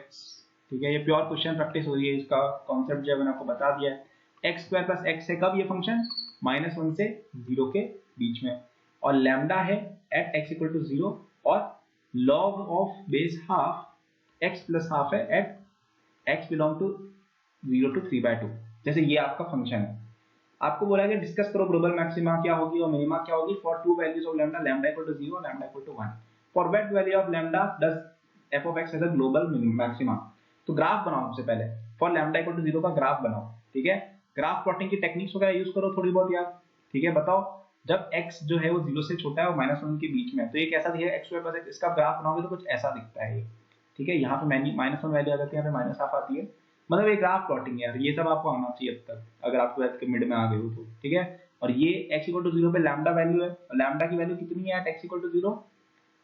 ठीक है, ये प्योर क्वेश्चन प्रैक्टिस हो रही है, इसका कॉन्सेप्ट जो है मैंने आपको बता दिया है। x² + x है कब ये फंक्शन? -1 से 0 के बीच में, और लैम्डा है एट x=0, और log of base half x + half है eight x belong to 0 to 3/2। जैसे ये आपका फंक्शन है, आपको बोला गया डिस्कस करो ग्लोबल मैक्सिमा क्या होगी और मिनिमा क्या होगी for 2 values of lambda, λ=0, λ=1। For what value of lambda does f(x) has a global maxima? तो ग्राफ बनाओ सबसे पहले, फॉर λ=0 का ग्राफ बनाओ। ठीक है, ग्राफ प्लॉटिंग की टेक्निक्स वगैरह यूज करो थोड़ी बहुत यार। ठीक है, बताओ जब x जो है वो 0 से छोटा है और -1 के बीच में, तो ये कैसा दिखेगा? x² + x, इसका ग्राफ बनाओगे तो कुछ ऐसा दिखता है ये। ठीक है, यहाँ पे -1 वैल्यू आ जाती है, यहाँ पे -1/2 आती है, मतलब एक ग्राफ प्लॉटिंग यार, ये सब आपको आना चाहिए अब तक, अगर आप 12th के मिड में आ गए हो तो। ठीक है, और ये x=0 पे लैम्डा वैल्यू है, और लैम्डा की वैल्यू कितनी है एट x=0?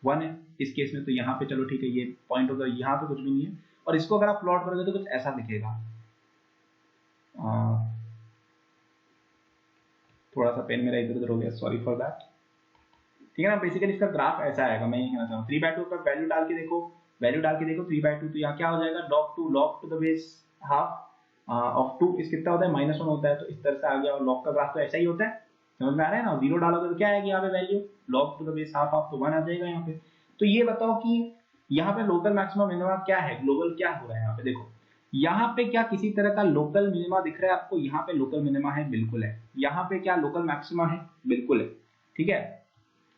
1 है इस केस में। तो यहाँ पे चलो ठीक है, ये पॉइंट होगा, यहाँ पे कुछ भी नहीं है, और इसको अगर आप प्लॉट करोगे तो कुछ ऐसा दिखेगा। थोड़ा सा पेन मेरा इधर उधर हो गया, सॉरी फॉर दैट। ठीक है ना, बेसिकली इसका ग्राफ ऐसा आएगा, मैं ये कहना चाहूँ। 3/2 का वैल्यू डाल के देखो, 3/2, तो यहाँ क्या हो जाएगा? log to the base half of 2 इस कितना होता है? -1 होता है, तो इस तरह से आ गया। और log का ग्राफ तो ऐसा ही होता है, समझ में आ रहा है ना? 0 डालोगे तो क्या आएगी यहाँ पे value? log to the base half of, तो 1 आ जाएगा यहाँ पे। तो ये बताओ कि यहाँ पे लोकल मैक्सिमा मिनिमा क्या है, ग्लोबल क्या हो रहा है यहाँ पे? देखो यहाँ पे क्या किसी तरह का लोकल मिनिमा दिख रहा है आपको? यहाँ पे लोकल मिनिमा है, बिल्कुल है। यहाँ पे क्या लोकल मैक्सिमा है? बिल्कुल है। ठीक है,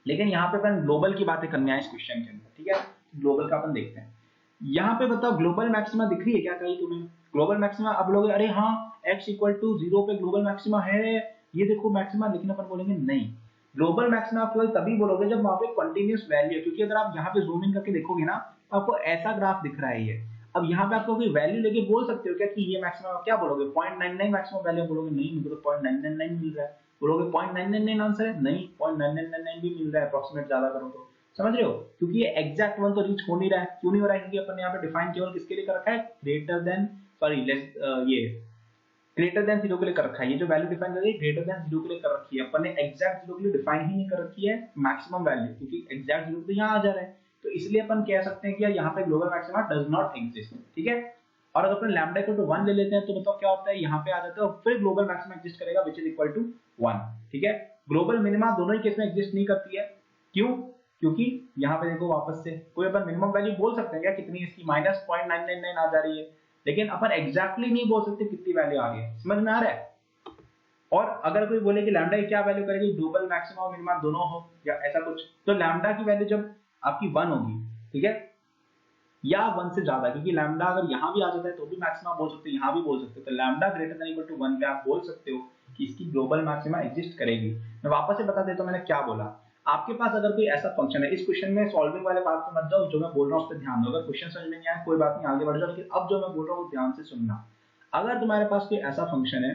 लेकिन यहाँ पे अपन ग्लोबल की बातें करने आए इस क्वेश्चन के अंदर। ठीक है, ग्लोबल का अपन देखते हैं। यहाँ पे बताओ ग्लोबल मैक्सिमा दिख रही है क्या कहीं तुम्हें? ग्लोबल मैक्सिमा अब लोग अरे हाँ x=0 पे ग्लोबल मैक्सिमा है, ये देखो मैक्सिमा, लेकिन अपन बोलेंगे नहीं। ग्लोबल मैक्सिमा आप केवल तभी बोलोगे जब वहां पे कंटिन्यूअस वैल्यू है, क्योंकि अगर आप यहाँ पे जूम इन करके देखोगे ना, आपको ऐसा ग्राफ दिख रहा है ये। अब यहाँ पे आपको कोई वैल्यू लेके बोल सकते हो क्या कि ये मैक्सिमम? क्या बोलोगे? 0.99 मैक्सिमम वैल्यू बोलोगे? नहीं, मुझे तो 0.999 मिल रहा है। बोलोगे 0.999 आंसर है? नहीं, 0.999 भी मिल रहा है, अप्रोक्सीमेट ज्यादा करो तो। समझ रहे हो? क्योंकि ये एग्जैक्ट वन तो रीच हो नहीं रहा है। क्यों नहीं हो रहा है? क्योंकि अपन ने यहाँ पे डिफाइन केवल किसके लिए कर रखा है? ग्रेटर देन, सॉरी लेस, ये ग्रेटर देन 0 के लिए कर रखा है। ये जो वैल्यू डिफाइन कर रही है ग्रेटर देन 0 के लिए कर रखी है, अपन ने एग्जैक्ट 0 के लिए डिफाइन ही नहीं कर रखी है मैक्सिमम वैल्यू, क्योंकि एग्जैक्ट 0 तो यहाँ आ जा रहा है। तो इसलिए अपन कह सकते हैं कि यार यहाँ पे global maxima does not exist. ठीक है, और अगर अपन λ=1 ले लेते हैं तो बताओ क्या होता है? यहाँ पे आ जाता है और फिर ग्लोबल मैक्सिमा एग्जिस्ट करेगा विच इज इक्वल टू 1। ठीक है, ग्लोबल मिनिमा दोनों ही केस में एग्जिस्ट नहीं करती है। क्यों? क्योंकि यहाँ पे देखो वापस से कोई अपन मिनिमम वैल्यू बोल सकते हैं क्या कितनी इसकी? -0.999 आ जा रही है, लेकिन अपन एग्जैक्टली नहीं बोल सकते कितनी वैल्यू आ रही है। समझ में आ रहा है? और अगर कोई बोले कि लैम्डा क्या वैल्यू करेगी? ग्लोबल मैक्सिमा और मिनिमा दोनों हो या ऐसा कुछ, तो लैम्डा की वैल्यू जब आपकी 1 होगी, ठीक है, या 1 से ज्यादा, क्योंकि लैम्डा अगर यहाँ भी आ जाता है तो भी मैक्सिमा बोल सकते हो, यहाँ भी बोल सकते हो, तो lambda greater than equal to 1 पे आप बोल सकते हो कि इसकी ग्लोबल मैक्सिमा एग्जिस्ट करेगी। मैं वापस से बता देता हूँ मैंने क्या बोला। आपके पास अगर कोई ऐसा फंक्शन है, इस क्वेश्चन में सॉल्विंग वाले पार्ट पे मत जाओ, जो मैं बोल रहा हूँ उस पर ध्यान दो। अगर क्वेश्चन समझ में नहीं आया कोई बात नहीं, आगे बढ़ जाओ, लेकिन अब जो मैं बोल रहा हूँ ध्यान से सुनना। अगर तुम्हारे पास कोई ऐसा फंक्शन है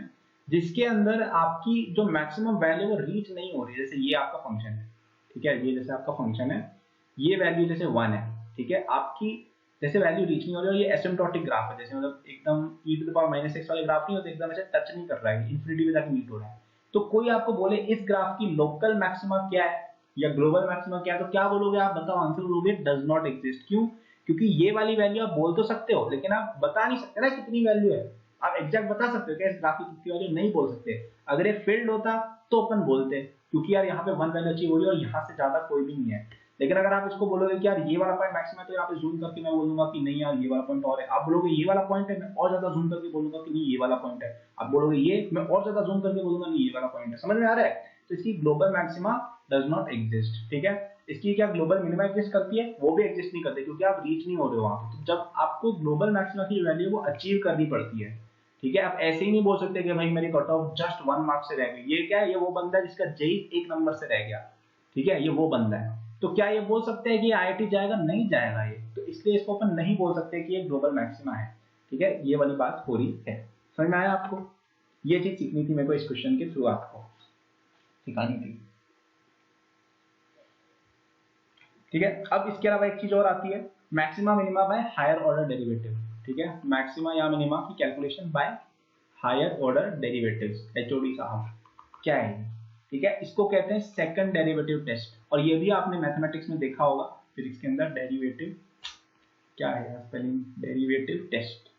जिसके अंदर आपकी जो मैक्सिमम वैल्यू वो रीच नहीं हो रही। जैसे ये आपका फंक्शन है, ठीक है, ये जैसे आपका फंक्शन है, ये वैल्यू जैसे 1 है, ठीक है, आपकी जैसे वैल्यू रीच नहीं हो रही और ये एसिम्प्टोटिक ग्राफ है, जैसे मतलब एकदम e⁻⁻x वाले ग्राफ नहीं होते, एकदम ऐसे टच नहीं कर रहा है, इन्फिनिटी में जाके मीट हो रहा है। तो कोई आपको बोले इस ग्राफ की लोकल मैक्सिमा क्या है या ग्लोबल मैक्सिमा क्या है, तो क्या बोलोगे आप? बताओ, आंसर बोलोगे डज नॉट एग्जिस्ट। क्यों? क्योंकि ये वाली वैल्यू आप बोल तो सकते हो, लेकिन आप बता नहीं सकते ना कितनी वैल्यू है। आप एग्जैक्ट बता सकते हो क्या इस ग्राफ की कितनी वैल्यू? नहीं बोल सकते। अगर ये फील्ड होता तो अपन बोलते, क्योंकि यार यहाँ पे 1 वैल्यू अचीव हो रही है और यहाँ से ज्यादा कोई भी नहीं है। लेकिन अगर आप इसको बोलोगे कि यार ये वाला पॉइंट मैक्सिमम है, तो यहाँ पे जूम करके मैं बोलूंगा कि नहीं यार ये वाला पॉइंट और है। आप बोलोगे ये वाला पॉइंट है, मैं और ज्यादा जूम करके बोलूंगा कि नहीं ये वाला पॉइंट है। आप बोलोगे ये, मैं और ज्यादा जूम करके बोलूंगा नहीं ये वाला पॉइंट है। समझ में आ रहा है? तो इसकी global maxima does not exist, ठीक है। इसकी क्या ग्लोबल मिनिमा एग्जिस्ट करती है? वो भी एग्जिस्ट नहीं करती, क्योंकि आप रीच नहीं हो रहे हो वहां पे। तो जब आपको ग्लोबल मैक्सिमा की वैल्यू वो अचीव करनी पड़ती है, ठीक है। आप ऐसे ही नहीं बोल सकते कि भाई मेरी कट ऑफ जस्ट 1 मार्क्स से रह गई। ये क्या है? ये वो बंदा है जिसका जेई 1 नंबर से रह गया, ठीक है, ये वो बंदा है। तो क्या ये बोल सकते हैं कि आईआईटी जाएगा? नहीं जाएगा ये। तो इसलिए इसको अपन नहीं बोल सकते कि ये ग्लोबल मैक्सिमा है, ठीक है। ये वाली बात हो रही है। समझ में आया आपको? ये चीज सीखनी थी मेरे को इस क्वेश्चन के थ्रू, आपको सिखानी थी, ठीक है। अब इसके अलावा एक चीज और आती है, maxima minima by higher order derivative, ठीक है। मैक्सिमा या मिनिमा की calculation by higher order derivatives, HOD साहब क्या है? ठीक है, इसको कहते हैं सेकंड डेरिवेटिव टेस्ट। और ये भी आपने मैथमेटिक्स में देखा होगा, फिजिक्स के अंदर डेरिवेटिव क्या है, स्पेलिंग डेरिवेटिव टेस्ट।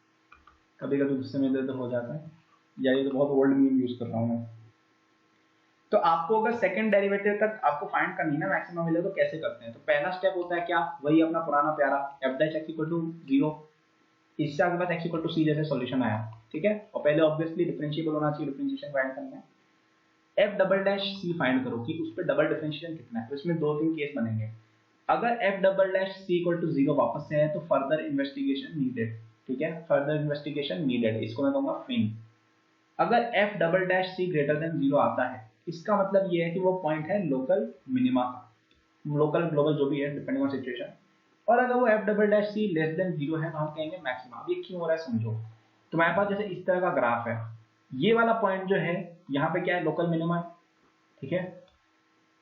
कभी कभी गुस्से में दर्द हो जाता है, या ये तो बहुत ओल्ड मीम यूज कर रहा हूँ मैं। तो आपको अगर सेकंड डेरिवेटिव तक आपको फाइंड करनी है ना मैक्सिमम वैल्यू, तो कैसे करते हैं? तो पहला स्टेप होता है क्या? वही अपना पुराना प्यारा f dash x equal to 0, इससे आपके पास x इक्वल टू c जैसे सॉल्यूशन आया, ठीक है। और पहले ऑब्वियसली डिफरेंशिएबल होना चाहिए, डिफरेंशिएशन फाइंड करना है। f double dash c find करो कि उस पर डबल डिफरेंशिएशन कितना है। तो इसमें 2-3 केस बनेंगे। अगर f double dash c equal to 0 वापस से है तो फर्दर इन्वेस्टिगेशन नीडेड, ठीक है, फर्दर इन्वेस्टिगेशन नीडेड, इसको मैं कहूंगा फिन। अगर f double dash c greater than 0 आता है, इसका मतलब ये है कि वो पॉइंट है लोकल मिनिमा का, लोकल ग्लोबल जो भी है डिपेंडिंग ऑन सिचुएशन। और अगर वो f double dash c less than 0 है तो हम कहेंगे मैक्सिमा। अब ये क्यों हो रहा है समझो। तो हमारे पास जैसे इस तरह का ग्राफ है, ये वाला पॉइंट जो है यहाँ पे क्या है? लोकल मिनिमा है, ठीक है।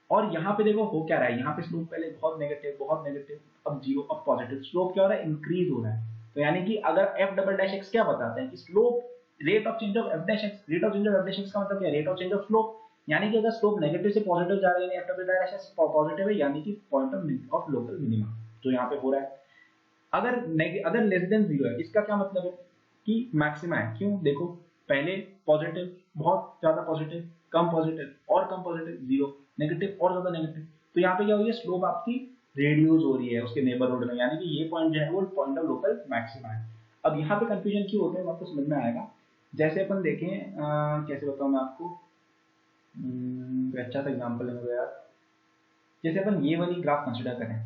और यहाँ पे देखो हो क्या रहा है, यहाँ पे स्लोप पहले बहुत नेगेटिव, अब 0, अब पॉजिटिव। स्लोप क्या हो रहा है? इंक्रीज हो रहा है। तो यानी कि अगर f डबल डैश x क्या बताते हैं कि slope rate of change of f dash x, rate of change of f dash x का मतलब क्या है? Rate of change of slope. यानी कि अगर स्लोप नेगेटिव से पॉजिटिव जा रही है, f double dash x positive है, यानी कि पॉइंट ऑफ लोकल मिनिमा जो यहाँ पे हो रहा है। अगर लेस देन 0 है, इसका क्या मतलब है? कि मैक्सिमा है। क्यों? देखो पहले पॉजिटिव, बहुत ज्यादा पॉजिटिव, कम पॉजिटिव और कम पॉजिटिव, 0, नेगेटिव और ज्यादा नेगेटिव। तो यहाँ पे क्या हो रही है? स्लोप आपकी रेड्यूस हो रही है उसके नेबरहुड में, यानी कि ये पॉइंट जो है वो पॉइंट ऑफ लोकल मैक्सिमा है। अब यहाँ पे कंफ्यूजन क्यों होता है आपको समझ में आएगा। जैसे अपन देखें, कैसे बताऊं मैं आपको, अच्छा सा एग्जाम्पल लेंगे यार। जैसे अपन ये वाली ग्राफ कंसिडर करें,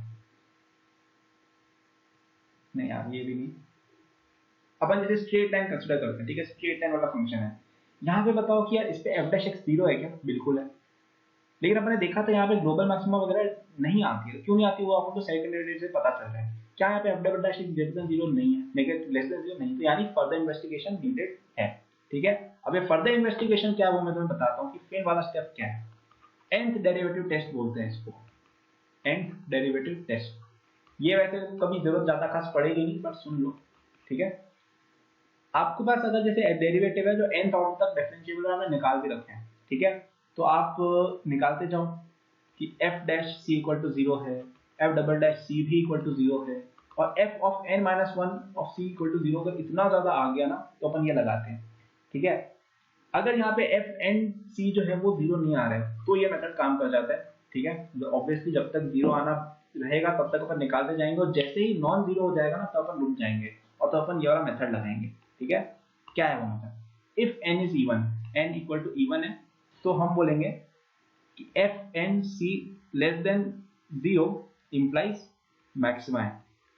नहीं यार ये भी नहीं, अपन जैसे स्ट्रेट लाइन कंसिडर करते हैं, ठीक है, स्ट्रेट लाइन वाला फंक्शन है। यहाँ पे बताओ कि यार इस पे f डैश x 0 है क्या? बिल्कुल है। लेकिन अपने देखा था यहाँ पे ग्लोबल मैक्सिमा वगैरह नहीं आती है। क्यों नहीं आती? वो आपको तो सेकंड डेरिवेटिव से पता चल रहा है। क्या यहाँ पे f double dash x greater than 0 नहीं है, नेगेटिव लेस देन 0 नहीं, तो यानी फर्दर इन्वेस्टिगेशन नीडेड है, ठीक है। अब ये फर्दर इन्वेस्टिगेशन क्या है वो मैं तुम्हें बताता हूँ कि फिर वाला स्टेप क्या है। nth डेरिवेटिव टेस्ट बोलते हैं इसको, nth डेरिवेटिव टेस्ट। ये वैसे कभी जरूरत ज्यादा खास पड़ेगी नहीं, बट सुन लो, ठीक है। आपके पास अगर जैसे डेरिवेटिव है जो nth ऑर्डर तक डिफरेंशिएबल हमने निकाल के रखे हैं, ठीक है, तो आप निकालते जाओ कि f dash c equal to 0 है, f डबल डैश c भी इक्वल टू 0 है, और f of n minus 1 of c equal to 0 अगर इतना ज्यादा आ गया ना तो अपन ये लगाते हैं, ठीक है। अगर यहाँ पे f n c जो है वो 0 नहीं आ रहा है तो ये मेथड काम कर जाता है, ठीक है। ऑब्वियसली जब तक 0 आना रहेगा तब तक अपन निकालते जाएंगे, और जैसे ही नॉन 0 हो जाएगा ना तो अपन रुक जाएंगे, और तो अपन ये वाला मेथड लगाएंगे, ठीक है। क्या है वो method? If n is even, n equal to even है, तो हम बोलेंगे कि F N C less than 0 implies maxima है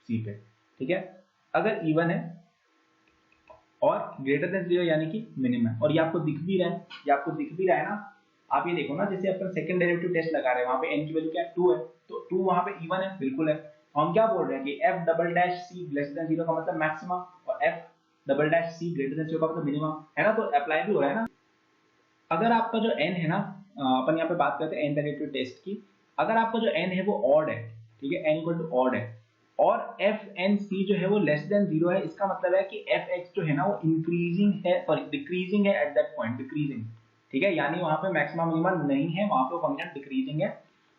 सी पे, ठीक है। अगर इवन है और ग्रेटर देन 0 यानी कि मिनिमम है, और ये आपको दिख भी रहा है, ये आपको दिख भी रहा है ना। आप ये देखो ना, जैसे अपन सेकंड डेरिवेटिव टेस्ट लगा रहे हैं, वहां पे n की वैल्यू क्या है? 2 है, तो 2 वहां पे इवन है, बिल्कुल है। तो हम क्या बोल रहे हैं कि f double dash c less than 0 का मतलब मैक्सिमा, और f double dash c greater than 0 का मतलब मिनिमम है ना, तो अप्लाई भी हो रहा है ना। अगर आपका जो n है ना, अपन यहाँ पे बात करते हैं n डेरिवेटिव टेस्ट की, अगर आपका जो n है वो ऑड है, ठीक है, n इक्वल टू ऑड है, और एफ एन सी जो है वो लेस देन 0 है, इसका मतलब है कि एफ एक्स जो है ना वो इंक्रीजिंग है, सॉरी डिक्रीजिंग है एट दैट पॉइंट, डिक्रीजिंग, ठीक है, यानी वहां पे मैक्सिमम मिनिमम नहीं है, वहां पे फंक्शन डिक्रीजिंग है।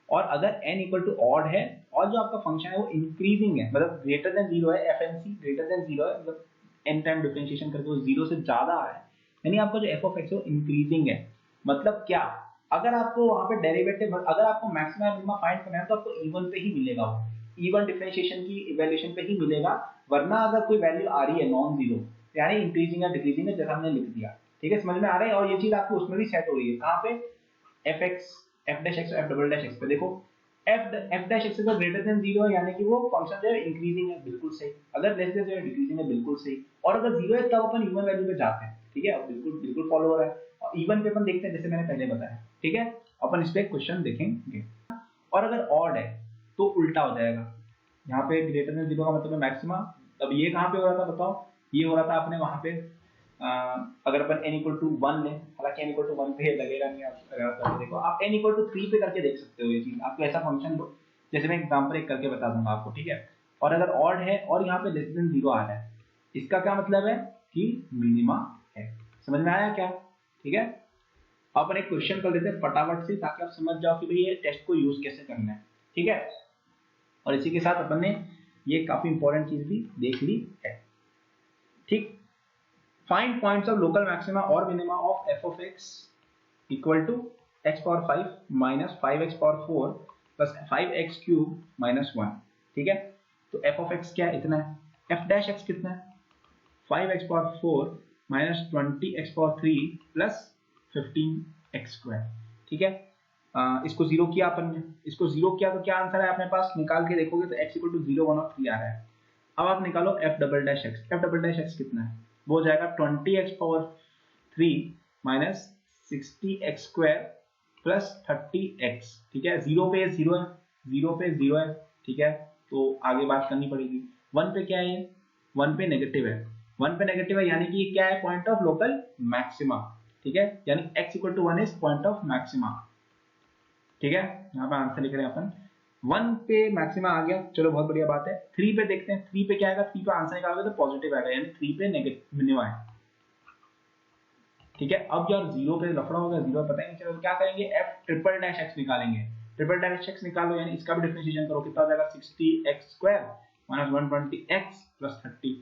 और अगर n इक्वल टू ऑड है और जो आपका फंक्शन है वो इंक्रीजिंग है, मतलब ग्रेटर देन 0 है, F N C greater than 0 है, मतलब n टाइम डिफरेंशिएशन करके वो 0 से ज्यादा आ रहा है, यानी आपका जो एफ ऑफ एक्स है वो इंक्रीजिंग है। मतलब क्या, अगर आपको वहां पे डेरिवेटिव, अगर आपको मैक्सिमम मिनिमम फाइंड करना है तो आपको इवन पे ही मिलेगा, वो इवन डिफरेंशिएशन की इवैल्यूएशन पे ही मिलेगा, वरना अगर कोई वैल्यू आ रही है नॉन जीरो, यानी इंक्रीजिंग या डिक्रीजिंग है, जैसा हमने लिख दिया, ठीक है, समझ में आ रहा है। और ये चीज आपको उसमें भी सेट हो रही है, कहाँ पे, F x, F dash x, F double dash x पे देखो, एफ डैश एक्स अगर ग्रेटर देन 0 है यानी कि वो फंक्शन जो है इंक्रीजिंग है, बिल्कुल सही, अगर लेस देन 0 है डिक्रीजिंग है, बिल्कुल सही, और अगर 0 है तब अपन इवन वैल्यू पे जाते हैं, ठीक है, बिल्कुल बिल्कुल फॉलो हो रहा है। और इवन पे अपन देखते हैं जैसे मैंने पहले बताया, ठीक है, अपन इस पे क्वेश्चन देखेंगे। और अगर ऑड है तो उल्टा हो जाएगा, यहाँ पे ग्रेटर देन 0 का मतलब है मैक्सिमा। अब ये कहाँ पे हो रहा था बताओ, ये हो रहा था अपने वहां पे, अगर अपन n इक्वल टू 1 लें, हालांकि n इक्वल टू 1 पे लगेगा नहीं, आप अगर आप करके देखो, आप n इक्वल टू 3 पे करके देख सकते हो ये चीज, आपको ऐसा फंक्शन दो, जैसे मैं एग्जांपल एक करके बता दूंगा आपको, ठीक है। और अगर ऑड है और यहाँ पे लेस देन 0 आ रहा है, इसका क्या मतलब है कि मिनिमा है, समझ में आया क्या, ठीक है। अपन एक क्वेश्चन कर लेते हैं फटाफट से, ताकि आप समझ जाओ कि भाई ये टेस्ट को यूज कैसे करना है, ठीक है। और इसी के साथ अपन ने ये काफी इंपॉर्टेंट चीज भी देख ली है, ठीक। Find points of local maxima or minima of f of x equal to x power 5 minus 5x power 4 plus 5x cube minus 1, ठीक है। तो f of x क्या है, इतना है, f dash x कितना है, 5x power 4 minus 20x power 3 plus 15x square, ठीक है। इसको जीरो किया अपन ने, इसको जीरो किया तो क्या आंसर है अपने पास, निकाल के देखोगे तो x इक्वल टू 0 1 और 3 आ रहा है। अब आप निकालो f double dash x, f double dash x कितना है, वो हो जाएगा 20x power 3 minus 60x square plus 30x, ठीक है, जीरो पे जीरो है, जीरो पे जीरो है, ठीक है, तो आगे बात करनी पड़ेगी। वन पे क्या है, वन पे नेगेटिव है, वन पे नेगेटिव है यानी कि क्या है, पॉइंट ऑफ लोकल मैक्सिमा, ठीक है, यानी x equal to 1 is point of maxima, ठीक है। यहाँ पे आंसर लिख रहे हैं अपन, 1 पे मैक्सिमा आ गया, चलो बहुत बढ़िया बात है। 3 पे देखते हैं, 3 पे क्या आएगा, 3 पे आंसर निकालोगे तो पॉजिटिव आएगा, यानी 3 पे नेगेटिव मिनिमा है, ठीक है। अब यार 0 पे लफड़ा होगा, 0 पता ही नहीं चला, तो क्या करेंगे, f ट्रिपल डैश x निकालेंगे, ट्रिपल डैश x निकालो, यानी इसका भी डिफरेंशिएशन करो, कितना हो जाएगा, 60x square minus 120x plus 30,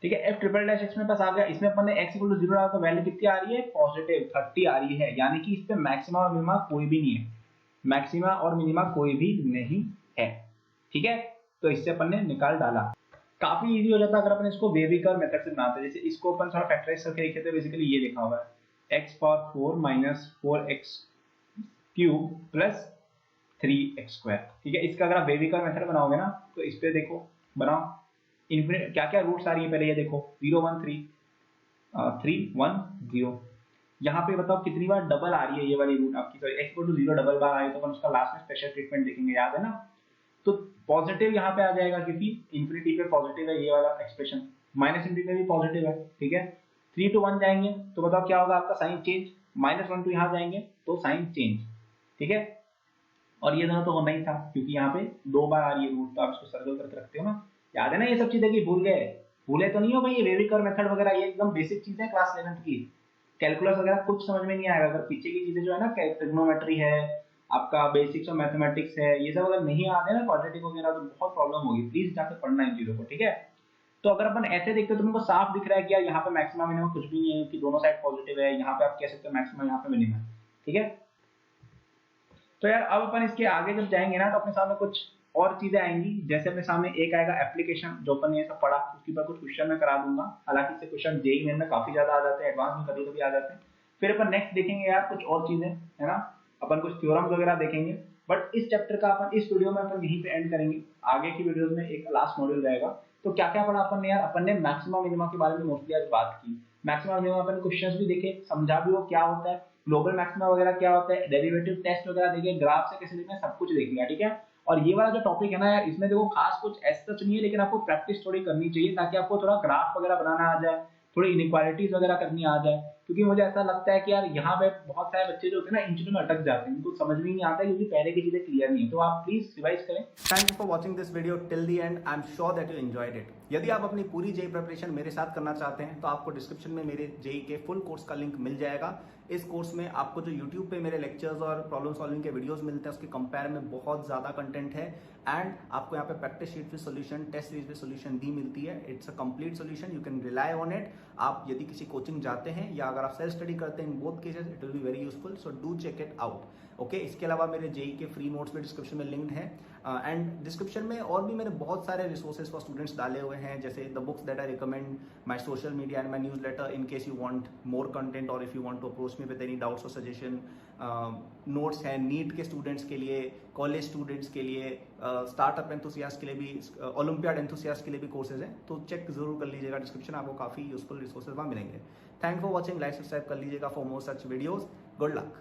ठीक है। f ट्रिपल डैश x में पास आ गया, इसमें अपन ने x इक्वल टू 0 डाला तो वैल्यू कितनी आ रही है, पॉजिटिव 30 आ रही है, यानी कि इस पे मैक्सिमा और मिनिमा कोई भी नहीं है, मैक्सिमा और मिनिमा कोई भी नहीं है, ठीक है। तो इससे अपन ने निकाल डाला, काफी इजी हो जाता अगर अपन इसको वेविकर मेथड से बनाते, जैसे इसको अपन थोड़ा फैक्टराइज करके लिखे थे, बेसिकली ये लिखा हुआ है x power 4 minus 4x cube plus 3x square, ठीक है। इसका अगर आप वेविकर मेथड बनाओगे ना तो इस पे देखो, बनाओ, इनफिनिट क्या क्या रूट्स आ रही है पहले ये देखो, 0 1 3 3 1 0, यहाँ पे बताओ कितनी बार डबल आ रही है ये वाली रूट आपकी, sorry x equal to 0 double बार आई तो अपन उसका लास्ट में स्पेशल ट्रीटमेंट देखेंगे, याद है ना। तो पॉजिटिव यहाँ पे आ जाएगा क्योंकि इंफिनिटी पे पॉजिटिव है ये वाला एक्सप्रेशन, माइनस इंफिनिटी पे भी पॉजिटिव है, ठीक है। 3 to 1 जाएंगे तो बताओ क्या होगा आपका साइन चेंज, माइनस 1 to यहाँ जाएंगे तो साइन चेंज, ठीक है। और ये दोनों तो होना ही था क्योंकि यहाँ पे 2 बार आ रही है रूट, तो आप इसको सर्कल करके रखते हो ना, याद है ना ये सब चीजें, कि भूल गए, भूले तो नहीं हो भाई, ये वेविकर मेथड वगैरह ये एकदम बेसिक चीजें है क्लास 11th की, कैलकुलस वगैरह कुछ समझ में नहीं आएगा अगर पीछे की चीजें जो है ना, ट्रिग्नोमेट्री है, आपका बेसिक्स ऑफ मैथमेटिक्स है, ये सब अगर नहीं आते ना क्वाड्रेटिक वगैरह तो बहुत प्रॉब्लम होगी, प्लीज जाकर पढ़ना इन चीजों को, ठीक है। तो अगर अपन ऐसे देखते तो तुमको साफ दिख रहा है कि यार यहाँ पे मैक्सिमम मिनिमम कुछ भी नहीं है, कि दोनों साइड पॉजिटिव है, यहाँ पे आप कह सकते हो मैक्सिमम, यहाँ पे मिनिमम, ठीक है। तो यार अब अपन इसके आगे जब जाएंगे ना तो अपने सामने कुछ और चीजें आएंगी, जैसे अपने सामने एक आएगा एप्लीकेशन, जो अपन ने ये सब पढ़ा उसके ऊपर कुछ क्वेश्चन मैं करा दूंगा, हालांकि इससे क्वेश्चन जेईई मेन में काफी ज्यादा आ जाते हैं, एडवांस में कभी कभी आ जाते हैं। फिर अपन नेक्स्ट देखेंगे यार कुछ और चीजें, है ना, अपन कुछ थ्योरम्स वगैरह देखेंगे, बट इस चैप्टर का अपन इस वीडियो में अपन यहीं पे एंड करेंगे, आगे की वीडियोस में एक लास्ट मॉड्यूल रहेगा। तो क्या क्या पढ़ा अपन ने यार, अपन ने मैक्सिमम मिनिमा के बारे में मोस्टली आज बात की, मैक्सिमम मिनिमा अपन क्वेश्चंस भी देखे, समझा भी वो क्या होता है, ग्लोबल मैक्सिमा वगैरह क्या होता है, डेरिवेटिव टेस्ट वगैरह देखे, ग्राफ से कैसे लिखना है, सब कुछ देख लिया, ठीक है। और ये वाला जो टॉपिक है ना यार, इसमें देखो खास कुछ ऐसा नहीं है, लेकिन आपको प्रैक्टिस थोड़ी करनी चाहिए ताकि आपको थोड़ा ग्राफ वगैरह बनाना आ जाए, थोड़ी इनइक्वालिटीज वगैरह करनी आ जाए, क्योंकि मुझे ऐसा लगता है कि यार यहाँ पे बहुत सारे बच्चे जो होते हैं ना इन चीजों में अटक जाते हैं, उनको समझ में नहीं आता क्योंकि पहले की चीजें क्लियर नहीं है। तो आप प्लीज रिवाइज करें। Thank you for watching this video till the end. I am sure that you enjoyed it. यदि आप अपनी पूरी जेई प्रिपरेशन मेरे साथ करना चाहते हैं तो आपको डिस्क्रिप्शन में मेरे जेई के फुल कोर्स का लिंक मिल जाएगा। इस कोर्स में आपको जो यूट्यूब पे मेरे लेक्चर्स और प्रॉब्लम सॉल्विंग के वीडियोस मिलते हैं उसके कंपेयर में बहुत ज्यादा कंटेंट है, एंड आपको यहाँ पे practice sheet with solution, test series with solution दी मिलती है। It's a complete solution, you can rely on it. आप यदि किसी कोचिंग जाते हैं या अगर आप सेल्फ स्टडी करते हैं, in both cases it will be very useful, so do check it out. Okay, इसके अलावा मेरे जेई के फ्री नोट्स भी डिस्क्रिप्शन में लिंक्ड है, एंड डिस्क्रिप्शन में और भी मैंने बहुत सारे रिसोर्सेज फॉर स्टूडेंट्स डाले हुए हैं, जैसे the books that I recommend, my social media and my newsletter in case you want more content और if you want to approach me with any doubts और सजेशन। नोट्स हैं NEET के students के लिए, कॉलेज स्टूडेंट्स के लिए, startup enthusiast के लिए भी, ओलंपियाड एंथुसियास्ट के लिए भी कोर्सेज हैं, तो चेक जरूर कर लीजिएगा डिस्क्रिप्शन, आपको काफी यूजफुल रिसोर्सेज वहाँ मिलेंगे। Thank for watching, like subscribe कर लीजिएगा for more such videos. Good luck.